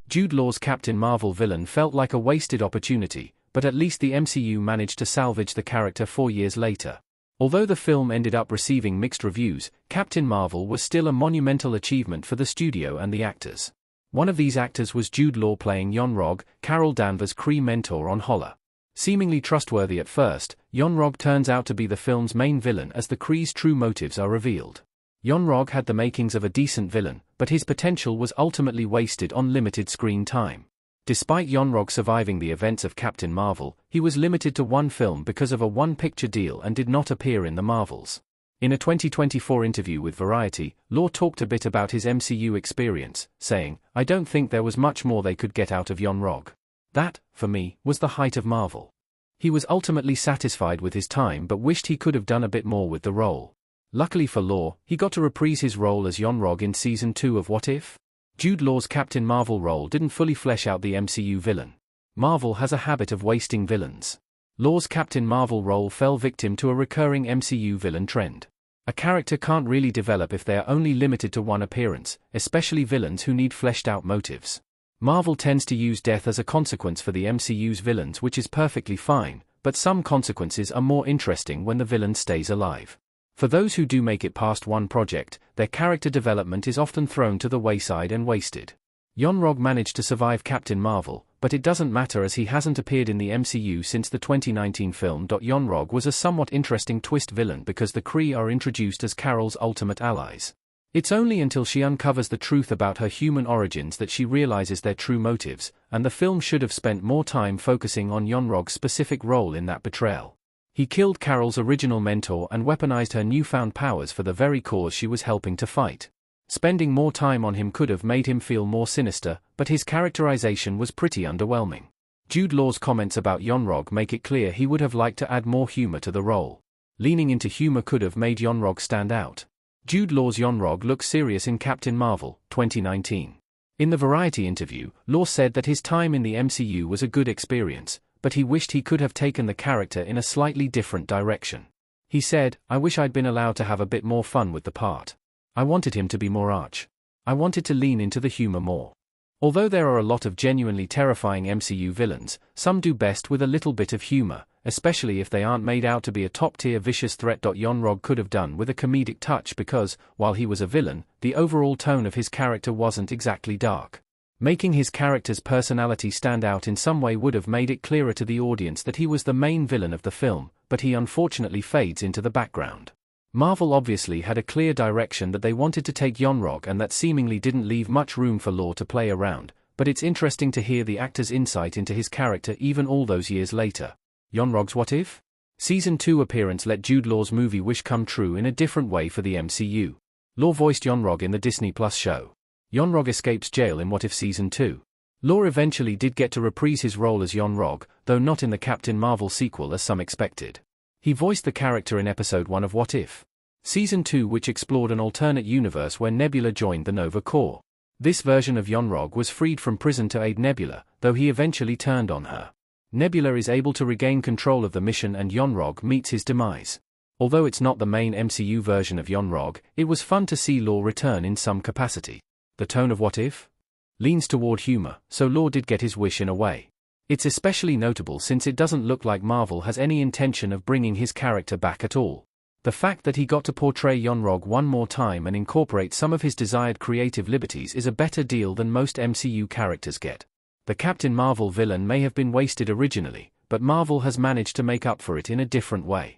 Jude Law's Captain Marvel villain felt like a wasted opportunity, but at least the MCU managed to salvage the character 4 years later. Although the film ended up receiving mixed reviews, Captain Marvel was still a monumental achievement for the studio and the actors. One of these actors was Jude Law playing Yon-Rogg, Carol Danvers' Kree mentor on Holler. Seemingly trustworthy at first, Yon-Rogg turns out to be the film's main villain as the Kree's true motives are revealed. Yon-Rogg had the makings of a decent villain, but his potential was ultimately wasted on limited screen time. Despite Yon-Rogg surviving the events of Captain Marvel, he was limited to one film because of a one-picture deal and did not appear in the Marvels. In a 2024 interview with Variety, Law talked a bit about his MCU experience, saying, "I don't think there was much more they could get out of Yon-Rogg. That, for me, was the height of Marvel." He was ultimately satisfied with his time but wished he could have done a bit more with the role. Luckily for Law, he got to reprise his role as Yon-Rogg in Season 2 of What If? Jude Law's Captain Marvel role didn't fully flesh out the MCU villain. Marvel has a habit of wasting villains. Law's Captain Marvel role fell victim to a recurring MCU villain trend. A character can't really develop if they are only limited to one appearance, especially villains who need fleshed-out motives. Marvel tends to use death as a consequence for the MCU's villains, which is perfectly fine, but some consequences are more interesting when the villain stays alive. For those who do make it past one project, their character development is often thrown to the wayside and wasted. Yon-Rogg managed to survive Captain Marvel, but it doesn't matter as he hasn't appeared in the MCU since the 2019 film. Yon-Rogg was a somewhat interesting twist villain because the Kree are introduced as Carol's ultimate allies. It's only until she uncovers the truth about her human origins that she realizes their true motives, and the film should have spent more time focusing on Yon-Rogg's specific role in that betrayal. He killed Carol's original mentor and weaponized her newfound powers for the very cause she was helping to fight. Spending more time on him could have made him feel more sinister, but his characterization was pretty underwhelming. Jude Law's comments about Yon-Rogg make it clear he would have liked to add more humor to the role. Leaning into humor could have made Yon-Rogg stand out. Jude Law's Yon-Rogg looks serious in Captain Marvel, 2019. In the Variety interview, Law said that his time in the MCU was a good experience, but he wished he could have taken the character in a slightly different direction. He said, "I wish I'd been allowed to have a bit more fun with the part. I wanted him to be more arch. I wanted to lean into the humor more." Although there are a lot of genuinely terrifying MCU villains, some do best with a little bit of humor, especially if they aren't made out to be a top-tier vicious threat. Yon-Rogg could have done with a comedic touch because, while he was a villain, the overall tone of his character wasn't exactly dark. Making his character's personality stand out in some way would have made it clearer to the audience that he was the main villain of the film, but he unfortunately fades into the background. Marvel obviously had a clear direction that they wanted to take Yon-Rogg, and that seemingly didn't leave much room for Law to play around, but it's interesting to hear the actor's insight into his character even all those years later. Yon-Rogg's What If? Season 2 appearance let Jude Law's movie wish come true in a different way for the MCU. Law voiced Yon-Rogg in the Disney Plus show. Yon-Rogg escapes jail in What If Season 2. Law eventually did get to reprise his role as Yon-Rogg, though not in the Captain Marvel sequel as some expected. He voiced the character in Episode 1 of What If? Season 2, which explored an alternate universe where Nebula joined the Nova Corps. This version of Yon-Rogg was freed from prison to aid Nebula, though he eventually turned on her. Nebula is able to regain control of the mission and Yon-Rogg meets his demise. Although it's not the main MCU version of Yon-Rogg, it was fun to see Law return in some capacity. The tone of What If? Leans toward humor, so Law did get his wish in a way. It's especially notable since it doesn't look like Marvel has any intention of bringing his character back at all. The fact that he got to portray Yon-Rogg one more time and incorporate some of his desired creative liberties is a better deal than most MCU characters get. The Captain Marvel villain may have been wasted originally, but Marvel has managed to make up for it in a different way.